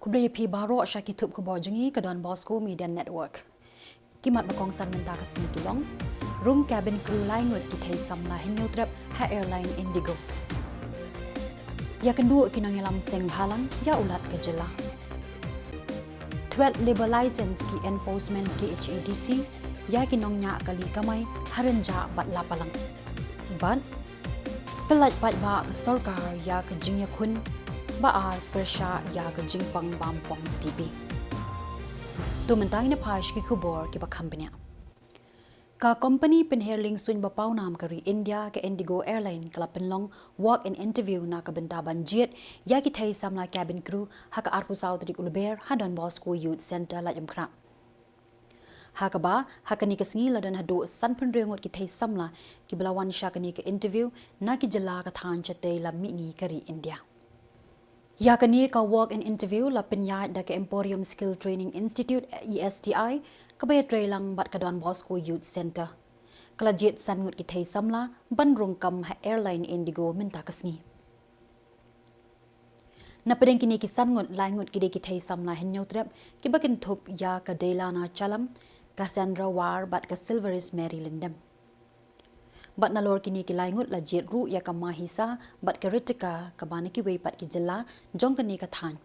Khubor baru syaki Khuborjylla ke Bosco Media Network. Kimat bakongsan menta ke sini Shillong, room cabin crew lain ngut kita Samla hinyo trap ha Airline Indigo. Ya kedua kinang yalam seng halang ya ulat ke Jylla. Twelve Lber license ki enforcement ki HADC ya kinong nya kali kamai harenja bat lapalang. Ban pelat pat ba ke sarkar ya ke jingya kun baar persya ya ke jingpang bampong TV. Tu mentang ina pash ki Khubor ki bakambnya. Ka company penherling sun bapau nam kari India ke Indigo Airline kala penlong walk in interview na ka bentaban jet ya ki thai Samla cabin crew ha ka arpu south ri Lber ha Donbosco Youth Center la jamkra. Ha ka ba ha ka ni ka sngi la dan ha do san penrengot ki thai Samla ki belawan sha ka ni ka interview na ki Jylla ka than chate la mi ngi kari India. Ya kani ka walk in interview la penyat da ke Emporium Skill Training Institute ESTI kabaya trailang bat ka Donbosco Youth Center. Kala jet san ngut ki thai Samla ban rung kam ha Airline Indigo minta kasngi. Na pedeng kini ki san ngut lai ngut ki de ki thai Samla hinyo trap ki bakin thup ya ka Delana Chalam ka Sandra War bat ka Silveris Mary Lindem. Bat nalor kini ki lai ngut la jet ru ya ka mahisa bat ka ritika ka bana ki wei pat ki Jylla jong kani ka than.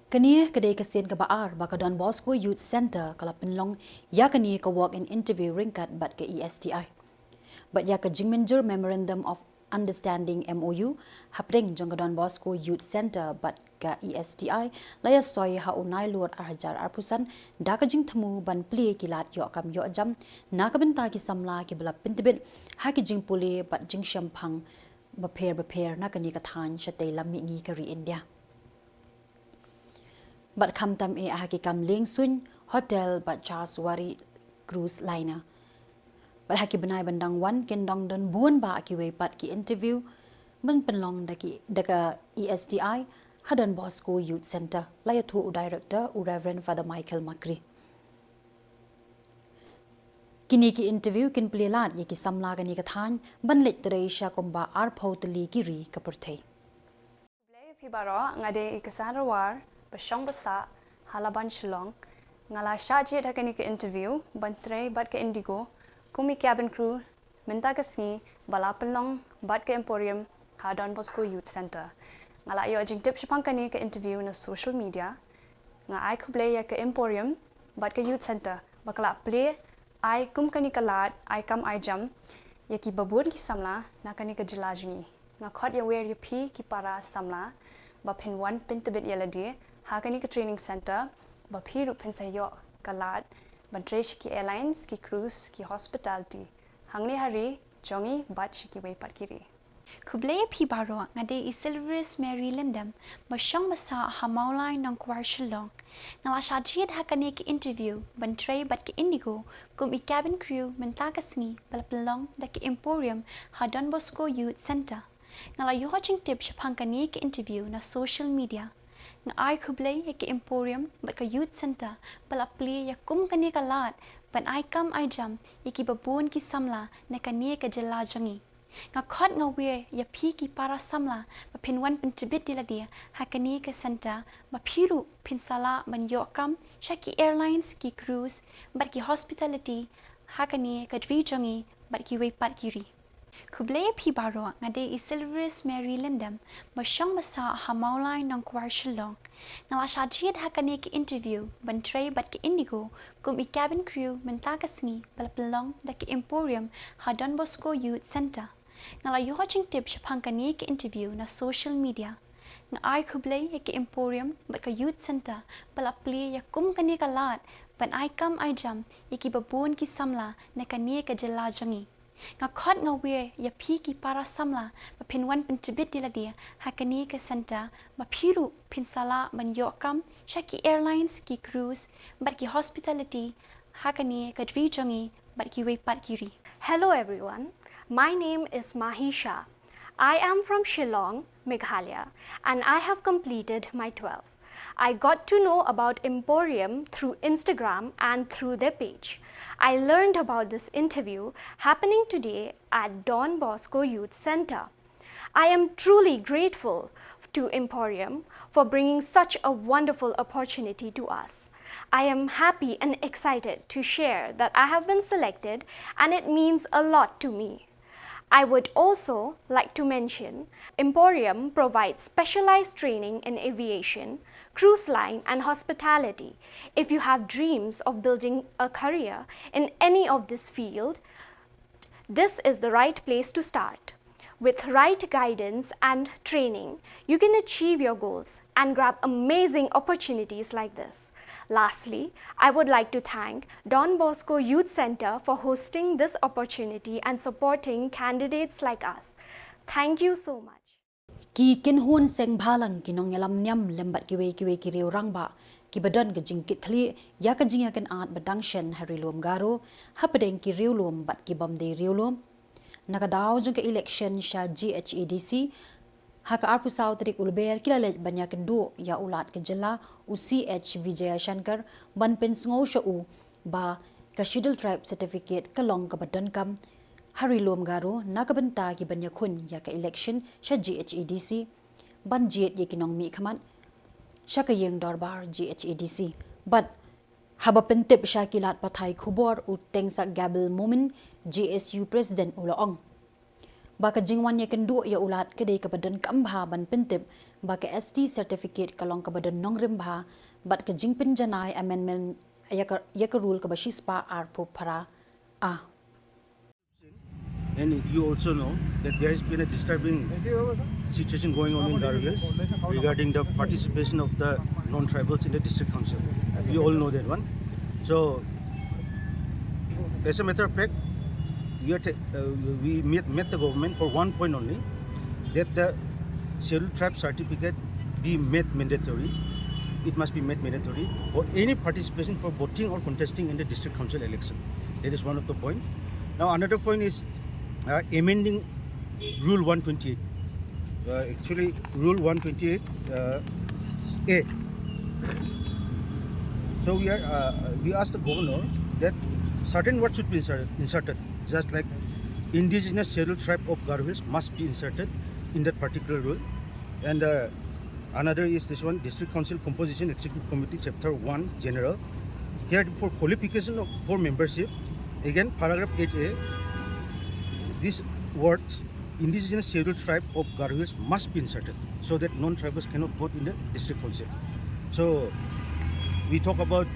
Kani ka de ka sen ka baar ba ka Donbosco Youth Center kala penlong ya kani ka walk in interview ringkat bat ka ESTI. Bat ya ka jingmenjur memorandum of understanding MOU hapdeng jong ka Donbosco Youth Center bat ka ESTI laya soy ha unai lur arhajar arpusan da ka jing thamu ban pli kilat yo kam yo jam na ka benta ki Samla ki bala pintibit ha ki jing puli bat jing shampang baper na ka ni ka than chate lam mi ngi kari India. Bat kham tam e ha ki kam ling sun hotel bat Chaswari cruise liner. Bat ha ki benai bandang wan ken dong don buon ba ki wei pat ki interview ban penlong da ka ESTI ha Donbosco Youth Center laya thu director Reverend Father Michael Makri. Kini ki interview kin plilat ye ki Samla ka ni ka than ban litre sha komba ar photli ki ri ka perthei. Blay phi baro ngade ikasara war basong basa halaban Shillong ngala shaji da kani ka interview ban tre bat ka Indigo kumi cabin crew minta kasngi bala pelong bat ka Emporium ha Donbosco Youth Center ngala yo jing tip shapang kani ka interview na social media nga ai kublay ya ka Emporium bat ka Youth Center bakala play ai kum kani ka lat ai kam ai jam ya ki babun ki Samla na kani ka Jylla jingi nga khot ya wer ya pi ki para Samla ba pin one pin tibit yeladi ha kani ka training center ba phi ru pin sa yo ka lat Bantrish ki airlines ki cruise ki hospitality hangni hari jongi bat shiki wei patkiri Kublay pi baro ngade I Silveris Mary Lindem basong basa hamaulay ng Khuborjylla ngala shajid hakani ki interview bantray bat ki Indigo kum I cabin crew menta kasngi palapalong da ki Emporium ha Donbosco Youth Center ngala yohaching tip shapangkani ki interview na social media nga ai kublay ya ki Emporium bat ka Youth Center palapli ya kum kani ka lat ban ai kam ai jam ya ki babun ki Samla na kani ka Jylla jangi nga khot nga wer ya pi ki para Samla ba pin wan pin tibit dila dia ha kani ka center ba phiru pin sala ban yo kam shaki airlines ki cruise bat ki hospitality ha kani ka dri jangi bat ki wei pat kiri Kublay pi baro ngade I Silveris Mary Lindem basong basa hamaulay ng Khuborjylla ngala shajid hakani ki interview bantray bat ki Indigo kum I cabin crew menta kasngi palapalong da ki Emporium ha Donbosco Youth Center ngala yohaching tip shapangkani ki interview na social media nga ai kublay ya ki Emporium bat ka Youth Center palapli ya kum kani ka lat ban ai kam ai jam ya ki babun ki Samla na kani ka Jylla jangi nga khot nga wer ya pi ki para Samla ba pin wan pin tibit dila dia hakani ka center ba phiru pin sala ban yo kam shaki airlines ki cruise bat ki hospitality hakani ka dri jangi bat ki wei pat kiri. Hello everyone, my name is Mahisha. I am from Shillong, Meghalaya, and I have completed my 12th. I got to know about Emporium through Instagram and through their page. I learned about this interview happening today at Donbosco Youth Center. I am truly grateful to Emporium for bringing such a wonderful opportunity to us. I am happy and excited to share that I have been selected, and it means a lot to me. I would also like to mention Emporium provides specialized training in aviation, cruise line and hospitality. If you have dreams of building a career in any of this field, this is the right place to start. With right guidance and training, you can achieve your goals and grab amazing opportunities like this. Lastly, I would like to thank Don Bosco Youth Center for hosting this opportunity and supporting candidates like us. Thank you so much. Ki kin hun seng bhalang kinong yalam nyam lembat kiwe ki riu rangba ki badan ke jingkit thli ya ka jinga kan at badang shen hari lom garo hapadeng ki riu lom bat ki bam de riu lom nakadaw jong ka election sha GHADC haka arpusau trik Lber kilalet banyakan du ya ulat ke Jylla UCH Vijaya Shankar ban pen sngo sha u ba ka schedule tribe certificate kalong ka badan kam hari lom garo nakabanta ki banyakun ya ka election sha GHADC ban jet ye kinong mi khamat sha ka yeng dorbar GHADC but haba pentip sha kilat pathai Khubor u tengsak gabel momin GSU president uloong baka jingwan ye kendu ya ulat kedai ka badan kambha ban pentip baka ST certificate kalong ka badan nongrim bha bat ka jingpin janai amendment ya ka rule ka bashispa arpo para And you also know that there has been a disturbing situation going on in Garo Hills regarding the participation of the non-tribals in the district council. You all know that one. So, as a matter of fact, we met the government for one point only, that the scheduled tribe certificate be made mandatory. It must be made mandatory for any participation for voting or contesting in the district council election. That is one of the point. Now another point is amending Rule 128. Actually, Rule 128 A. So we asked the governor that certain words should be inserted, just like indigenous scheduled tribe of Garo Hills must be inserted in that particular rule. And another is this one, District Council Composition Executive Committee, Chapter 1, General. Here for qualification for membership, again, paragraph 8A, these words, indigenous scheduled tribe of Garo Hills must be inserted so that non-tribals cannot vote in the district council. So we talk about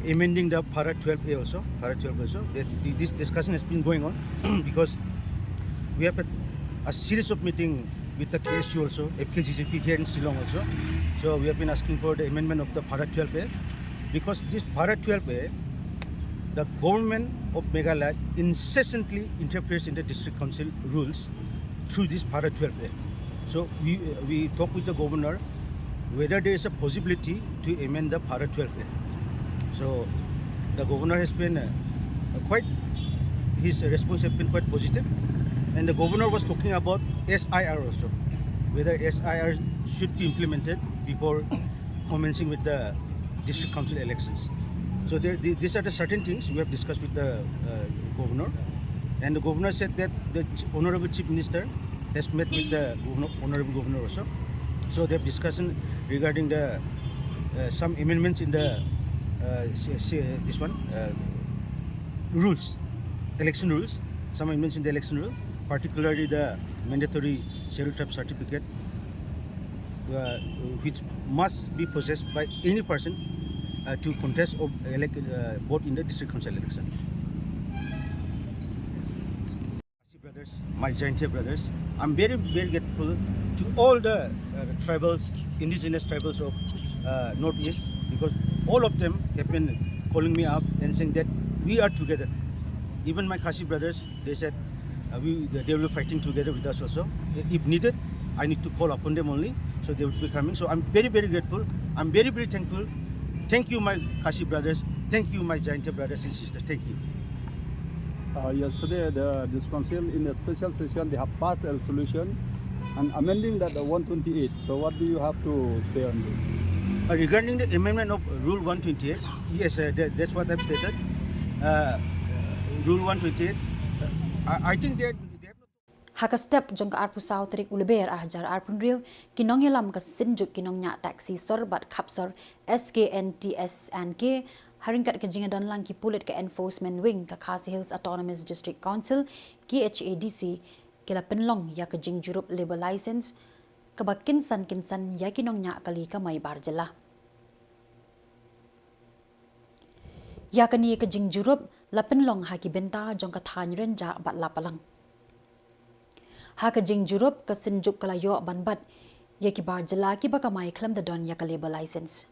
amending the para 12A also. That this discussion has been going on because we have a series of meeting with the KSU also, FKGGP here in Shillong also. So we have been asking for the amendment of the para 12A because this para 12A, the government of Meghalaya incessantly interferes in the district council rules through this para 12A. So we talk with the governor whether there is a possibility to amend the para 12A. So the governor has been his response has been quite positive, and the governor was talking about SIR also, whether SIR should be implemented before commencing with the district council elections. So these are the certain things we have discussed with the governor, and the governor said that the Honorable Chief Minister has met with the Honorable Governor also. So they have discussion regarding the some amendments in the rules, election rules. Some amendments in the election rule, particularly the mandatory scheduled tribe certificate, which must be possessed by any person to contest or vote in the district council election. Brothers, my Jaintia brothers, I'm very, very grateful to all the tribals, indigenous tribals of Northeast, because all of them have been calling me up and saying that we are together. Even my Khasi brothers, they said they will be fighting together with us also. If needed, I need to call upon them only, so they will be coming. So I'm very, very grateful. I'm very, very thankful. Thank you, my Khasi brothers. Thank you, my Jaintia brothers and sisters. Thank you. Yesterday, this council in a special session, they have passed a resolution and amending that 128. So what do you have to say on this? Regarding the amendment of Rule 128, yes, that's what I've stated. Rule 128, I think they have haka step jong ka arpu sau trik Lber hajar arpun riu kinong yalam ka sinjuk kinong nya taxi sorbat kapsor SKNTSNK haringkat ke jingadan lang ki pulit ke enforcement wing ka Khasi Hills Autonomous District Council KHADC kila penlong ya ke jing jurup labor license ka kinsan ya kinong nya kali ka mai Khuborjylla ya kani ke jing jurup la penlong ha ki benta jong ka than renja bat la palang ha ka jing jurup ka sinjuk kala yo banbat ya ki Khuborjylla ki baka mai klam da don ya ka labor license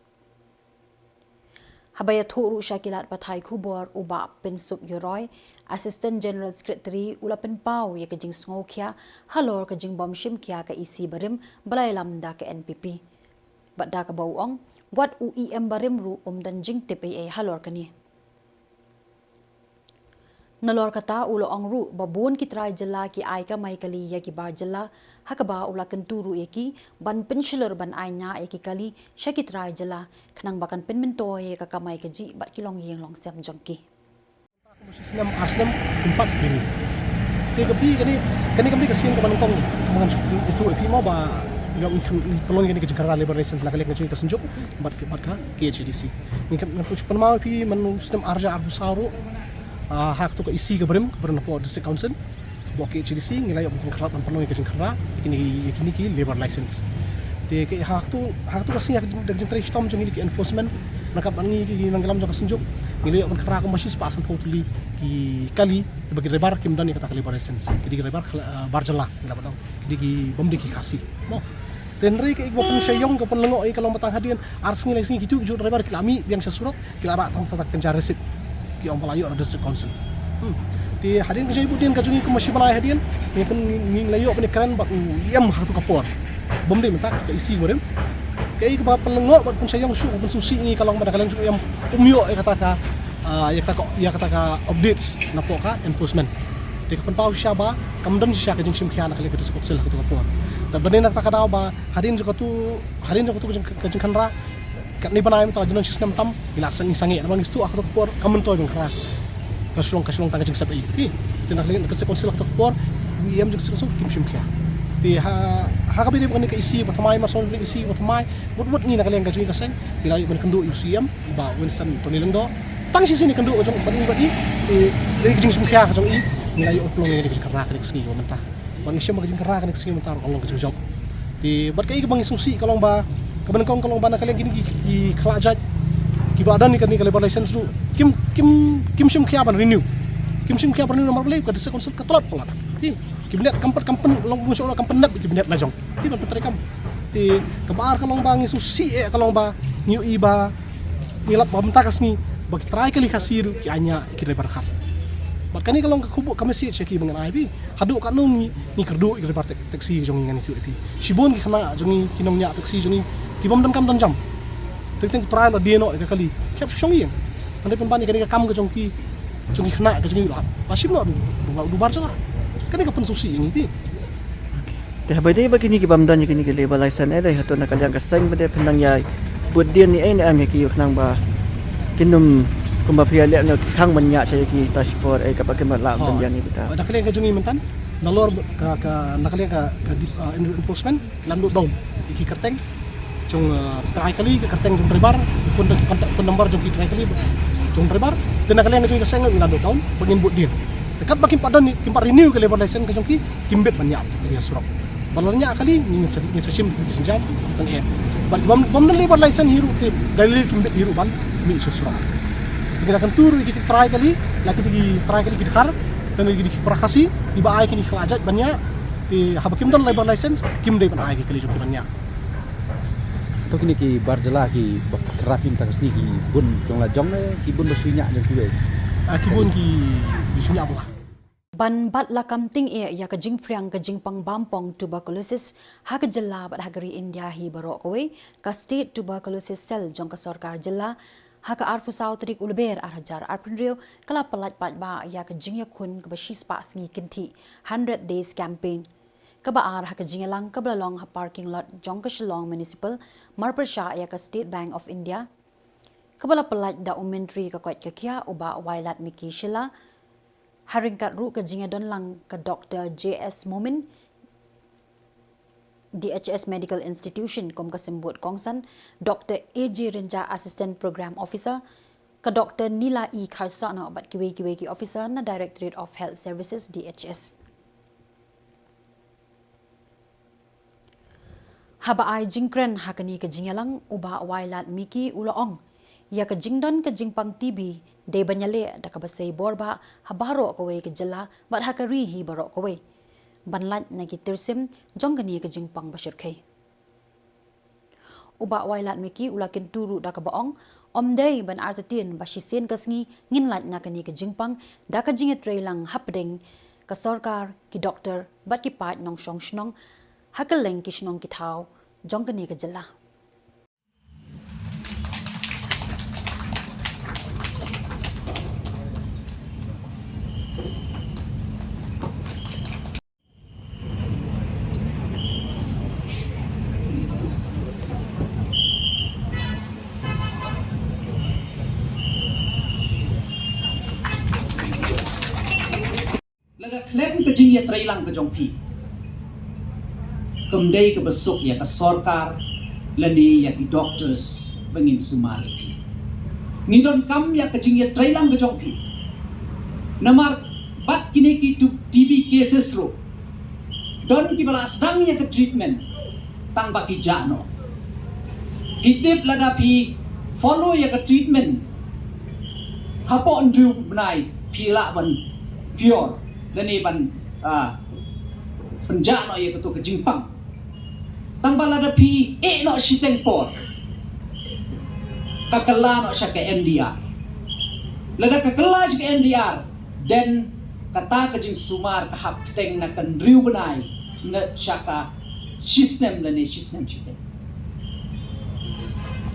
habaya thuru shakilat pathai Khubor uba pensup yoroi assistant general secretary ulapen pau ya ka jing sngokhya halor ka jing bom shim kya ka isi barim balai lamda ka NPP badda ka bawong wat uem barim ru dan jing TPA halor kani nalor kata ulo angru babun ki trai Jylla ki ai ka mai kali ya ki Khuborjylla hakaba ula kenturu eki ban penshilor ban ainya eki kali shaki trai Jylla khnang bakan penmento ye ka kamai ka ji bat kilong yeng long sem jongki Sistem asnem empat ini. Tiga pi kani kami kasihan ke Bangkong mengan itu pi mau ba yang pelon kani ke Jakarta labor license la kali ke kesenjuk bat ka KHDC. Ni kan pucuk penmau pi menu sistem arja arbu saru hak tu ke isi ke berim po district council bo KHDC ngilai bukan kerap pelon ke Jakarta kini ki labor license. Te ke hak tu kasih dak jentri stom jong ini ke enforcement nakap ani ki nanggalam jong kesenjuk ngilai bukan kerap masih sepasan potuli ki kali bagi rebar kim dan kata kali license jadi rebar Khuborjylla ngila batang jadi ki bomdi ki khasi mo tenri ke ikbo pen syayong ke pen lengo kalau matang hadian ars ngilai sini gitu ju rebar kilami yang sesurat kilara tang tatak kenjar resit ki om palayo district council ti hadian ke ibu din ka jungi ke masih balai hadian ni pen ngilai yo pen keren ba yam hatu kapor bomdi mentak ke isi gorem ke ikbo pen lengo pen syayong su pen susi ni kalau mata kalian ju yang umyo kata ka ya kata ka updates na po ka enforcement te ka pau siya ba kamdan siya ka jing simkhya na kali ka disebut sel ka po ta banen na ka daw ba harin jo ka tu ka jing kanra ka ni banay mo ta jing system tam ila sang isangi na bang istu ako to po kamuntoy bang kra kasulong ta ka jing sabai te na kali ka se konsel ka to po wi jing so kim simkhya ti ha ka bini ka isi patamay mason ni isi patamay wud ni na kali ka jing ka sen dilay ban kando UCM ba Winston Tonilando tang sini kendo jong bani bani dari jing semkhya jong i nilai oplong ni ke Jakarta ke ski ko menta bang isya mag jing Jakarta ke ski menta olong ke jong di bat kai bang susi kalau ba kaban kong kalau ba na kalian gini ki khlajat ki badan ni kan ni labor license ru kim semkhya ban renew kim semkhya ban renew nomor plate ka desa konsel ka tolot pola ti kibinet kampen long musuh la kampen nak kibinet la jong ti ban petri kam ti kabar kalau bang susi kalau ba new iba nilap bam takas ni bagi try kali kasiru ki anya ki rebar khat bakani kalau ke Khubor kami si cheki bangan ai bi hadu ka nung ni kerdu ki rebar taxi jong ngani tu pi sibon ki khana jong kinong nya taxi jong ki bom dan kam dan jam ting try la deno ka kali kep shong yen ande pembani kani ka kam ka jong ki khana ka jong la pasim no du Khuborjylla kani ka pensusi ini pi te habade bagini ki bamdan kini ki labor license ai hato na kalyang ka sang bade pendang yai buat dia ni ai na am ki khnang ba kinum kumba piala na khang manya saya ki taspor ai kapag kematla banyan ni kita ada kalian ka jungi mentan nalor ka nakalian ka enforcement landu down iki kerteng jong try kali ka kerteng jong rebar phone number jong ki try kali jong rebar dan nakalian ka jungi ka seng landu down bagin buat dia dekat bakin padan ni kimpa renew ke labor license ka jong ki kimbet banyak dia surap balanya kali ni sesim senjam tang e bom dan labor license hiru te dalil kimbet hiru ban mi sesurat kita akan tur kita try kali lagi try kali kita khar dan lagi di khasi tiba ai kini khlajat banyak ti habakim dan labor license kim dai ban ai kali jok banyak to kini ki Khuborjylla ki kerapin taksi ki bun jong la jong ki bun basunya jong ki kibun ki bisunya apa ban bat la kamting e ya ka jing priang ka jing pang bampong tuberculosis ha ka Jylla bat hagari India hi barok kowe ka state tuberculosis cell jong ka sarkar Jylla ha ka arfu sautrik Lber hajar arpunrio kala palat pat ba ya ka jing yakun ka bashis pa sngi kinti 100 days campaign ka ba ar ha ka jing lang ka blalong ha parking lot jong ka Shillong municipal marpasha ya ka State Bank of India ka bala palat da umentry ka kwat ka kya uba wailat miki Shilla haringkat ru ke jinga don lang ke Dr. JS Momin DHS Medical Institution kom kesembut kongsan Dr. AJ Renja Assistant Program Officer ke Dr. Nila E Karsana bat kiwi officer na Directorate of Health Services DHS. Haba ai jingkren hakani ke jingalang uba wailat miki uloong ya ke jingdon ke jingpang TB de banyale da ka basay borba habaro ko we ke Jylla bat hakari hi baro ko we banlat na gitirsim jonggani ke jingpang bashir khay uba wailat miki ulakin turu da ka baong omdei ban artatin basisen kasngi nginlat na kani ke jingpang da ka jinget lang hapdeng ka sarkar ki doctor bat ki pat nong shong shnong hakaleng ki shnong ki thau jonggani ke Jylla. Laga klaim ke jing ya trailang ke jongpi kemdai ke besuk ya ke sarkar lani ya ki doctors bengin sumari pi ngidon kam ya ke jing ya trailang ke jongpi namar bat kini ki TB cases ro don ki bala sedang ya ke treatment tang baki jano kitip lada pi follow ya ke treatment hapo ndru benai pila ban pure lani ban penjano ya ketu ke jingpang tambah lada pi no siteng por kakela no sya ke MDR lada kakela sya ke MDR dan kata ke jing sumar ke hap teng na kan riu benai na sya ka sistem lani sistem siteng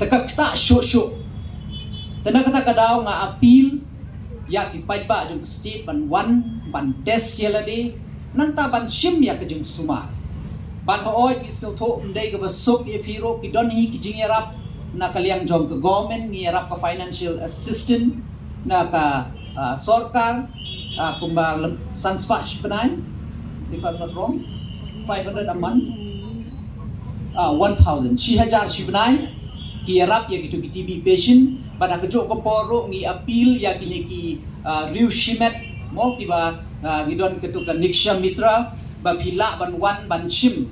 taka kata syok tena kata kadau nga appeal ya ki paitba jong state ban ban test yelade nanta ban shim ya ke jing sumar ban hooi ki skill to ndai ke basuk e piro ki don hi ki jing yarap na kaliang jom ke government ni yarap ka financial assistant na ka sarkar kumba sanspash benai if I'm not wrong 500 a month 1000 shi benai ki yarap ya ki to TB patient pada kejo ko poro ngi appeal ya kini ki riu shimet mo ki ba ngidon ketu ka niksha mitra ba phila ban shim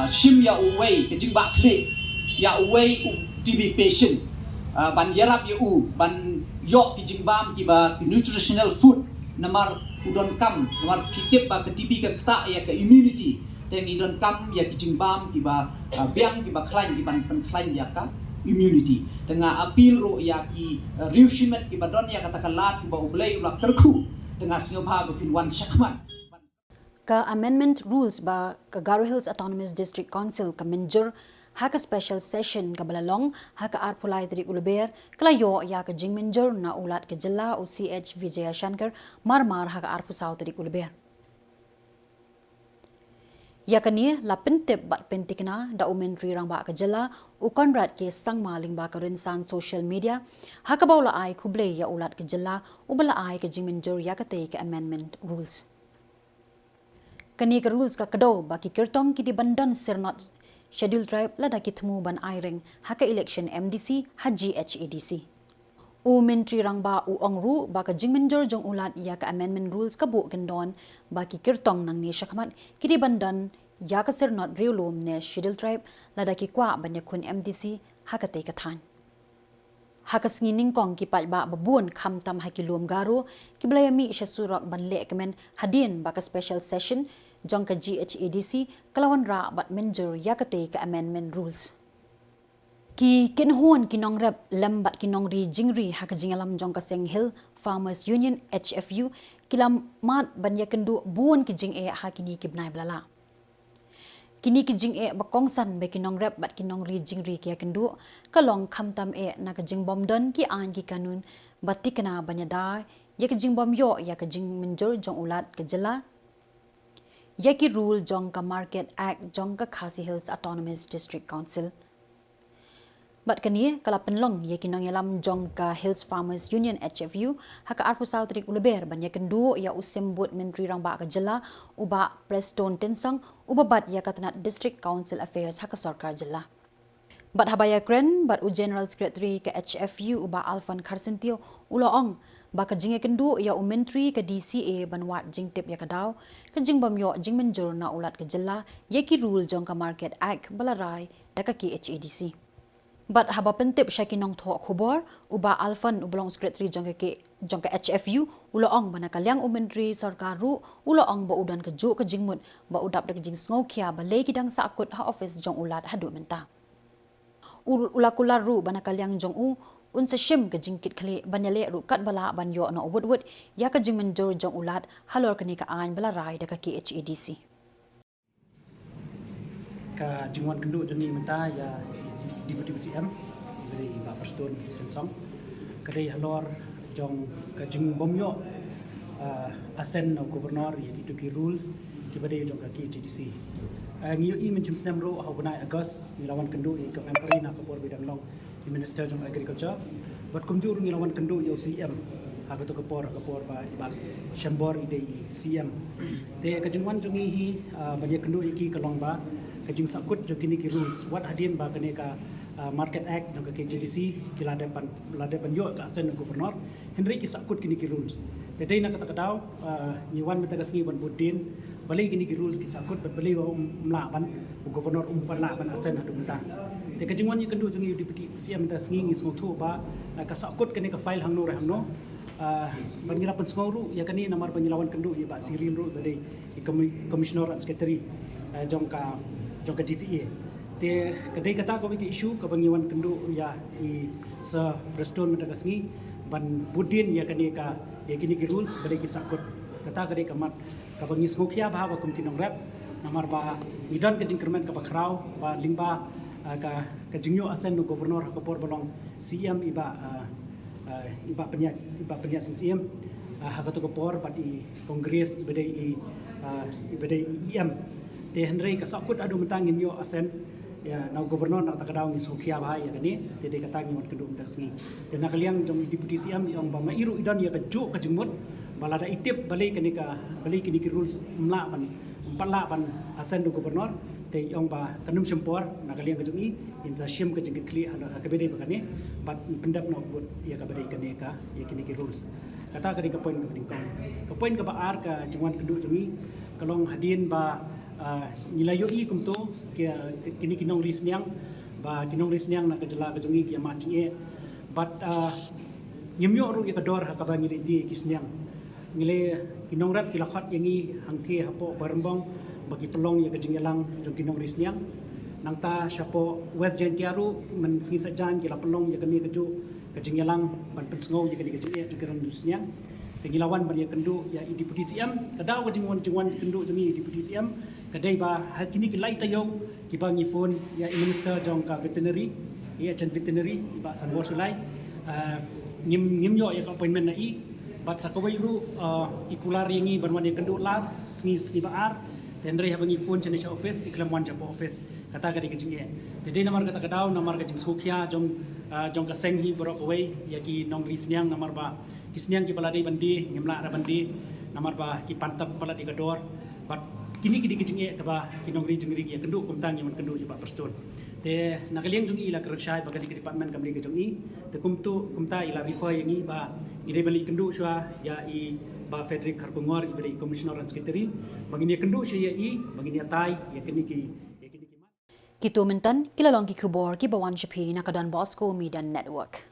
shim ya uwei ke jing ba kle ya uwei TB patient ban yarap ya ban yo ki jing bam ki ba nutritional food namar udon kam namar kitip ba ke TB ka kta ya ke immunity teng idon kam ya ki jing bam ki ba biang ki ba klain ki ban klain ya ka immunity tengah appeal ro ya ki riushimet ki badon ya kata kalat ki ba ublay ulak terku tengah singobha bapin wan syakman ka amendment rules ba ka Garo Hills Autonomous District Council ka menjur ha ka special session ka balalong ha ka arpulay dari Lber klayo ya ka jing menjur na ulat ka Jylla UCH Vijaya Shankar marmar ha ka arpusaw dari Lber ya kani la pentep bat pentikna da umentri rang ba ka Jylla ukon rat ke sangma ling ba ka rinsan social media ha ka bawla ai khuble ya ulat ka Jylla ubala ai ka jingmenjur ya ka te ka amendment rules kani ka rules ka kado ba ki kirtong ki di bandan sirnot schedule tribe la da ki thmu ban ai ring ha ka election MDC ha GHADC umentri rang ba ongru ba ka jingmenjur jong ulat ya ka amendment rules ka bu gendon ba ki kirtong nang ni shakmat ki di bandan ya ka sirnot riulum ne schedule tribe la da ki kwa banya khun MDC ha ka te ka than ha ka sngining kong ki pat ba babun kham tam ha ki lum garo ki blayami shasurak ban le kemen hadin ba ka special session jong ka GHADC kalawan ra bat menjur ya ka te ka amendment rules ki kinhuan kinong rep lambat kinong ri jingri ha ka jingalam jong ka Seng Hill Farmers Union HFU kilam mat ban ya kendu buon ki jing e ha kini ki bnai blala kini ki jing e bakongsan be kinong rep bat kinong ri jingri ki kendu kalong kham tam e na ka jing bom don ki an ki kanun batikna banya da ya ka jing bom yo ya ka jing menjur jong ulat ka Jylla ya ki rule jong ka Market Act jong ka Khasi Hills Autonomous District Council Bat kani kala penlong ye kinong yalam jong ka Hills Farmers Union HFU haka arpusau trik Lber ban ye kendu ya usembut menteri rang ba ka Jylla uba Preston Tensang uba bat ya katanat District Council Affairs haka sarkar Jylla. Bat habaya kren bat u General Secretary ke HFU uba Alfan Kharsentio uloong ba ka jinge kendu ya u menteri ke DCA banwat jingtip ya kadaw ke jingbam yo jingmenjur na ulat ke Jylla ye ki rule jong ka Market Act balarai daka ki HADC. But haba pentip siya kinong tho Khubor uba Alfan ublong secretary jong ke HFU uloong banakalyang umentri sarkaru uloong ba udan ke ju ke jingmut ba udap de jing sngokia ba le kidang sakut ha office jong ulat hadu menta ulakularu banakalyang jong unsa shim ke jingkit khale banyale ru kat bala banyo no wud ya ke jingmen jor jong ulat halor kani ka an bala rai de ka ki HADC ka jingwan kendu jengi menta ya Deputy CM dari Pak Preston Tensang kadai halor jong ka jing bomyo asen no gubernur ya dituki rules kibade jong ka KGDC ngiyo i mencim senam ro ha bunai Agust ngilawan kendu i ka emperi na Khubor bidang long di Minister jong Agriculture bat kumjur ngilawan kendu yo CM ha beto Khubor ba ibal shambor ide CM te ka jingwan jongi hi banyak kendu iki kalong ba ka jing sakut jong kini ki rules wat hadin ba kane ka Market Act jong ka KGDC kila depan yo ka asen gubernur Henry ki sakut kini ki rules tedai na kata kadaw nyiwan meta kasngi ban budin balai kini ki rules ki sakut bat balai wa mlaban gubernur pan asen hadu menta te ka jingwan ni kendu jong deputy CM meta sngi ngi sngothu ba ka sakut kini ka file hangno rehno pangirapan snguru ya kani namar pangilawan kendu ya ba siril ru tadi commissioner and secretary jong ka DCA te kadai kata ko ki issue ka bangiwan kendu ya i sa Preston meta kasngi ban budin ya kani ka ya kini ki rules kadai ki sakut kata kadai kamat ka bangi smokia ba kum kinong rep namar ba idan ke jingkermen ka bakrau ba lingba ka jingyo asen no gubernur Khubor balong CM iba penyat CM hakato Khubor ba di kongres ibadai EM te Henry ka sakut adu mentangin yo asen ya na gubernur nak takadaw ni sokia ba ya kani jadi kata ngi mod kedum taksngi dan nakaliang jong deputy CM yang ba mairu idan ya kejuk ka jengmut balada itip balai kini ki rules mla ban asen do gubernur te yang ba kanum sempor nakaliang kejung i insa shim ka jengkit kli ala ka bede ba kani bat pendap no bud ya ka bede kani ka ya kini ki rules kata kani ka poin ka ba ar ka jengwan kedu jungi kalong hadin ba nilayo i kumto kini kinong risniang na kajala kajungi kia macing e but nyemyo ru ya kador ha kabangi di kisniang ngile kinong rat kilakhat yangi hangke hapo barembong bagi pelong ya kajingyalang jong kinong risniang nangta syapo west jentiaru men singi sajan kila pelong ya kani keju kajingyalang ban pensngau ya kani kajing e jong risniang tengilawan ban ya kendu ya deputy CM kadaw kajingwan kendu jungi deputy CM kadai ba kini ki lai tayo ki bangi phone ya minister jong ka veterinary ya chen veterinary ba sanbor sulai ngim yo ya appointment na i bat sakawai ru ikular yangi banwan ya kendu last ngi baar tendre habangi phone chen office iklam wan japo office kata kadi kajing e jadi namar kata kadaw namar kajing sokia jong ka seng hi borok away ya ki nong risniang namar ba kisniang ki baladi bandi ngimla ra bandi namar ba ki pantap baladi kador bat kini kidi kicing e taba kinong ri jengri ki kendu kumtang yaman kendu ya Pak Preston te nakaliang jung ila kerjai bagai di department kamli ke jung i te kumta ila refer yangi ba ide bali kendu swa ya i ba Frederick Harkungor ibari commissioner and secretary bangini kendu sya ya i bangini tai ya kini ki Kitu mentan kilalong ki Khubor ki bawan shapi na ka Don Bosco Media Network.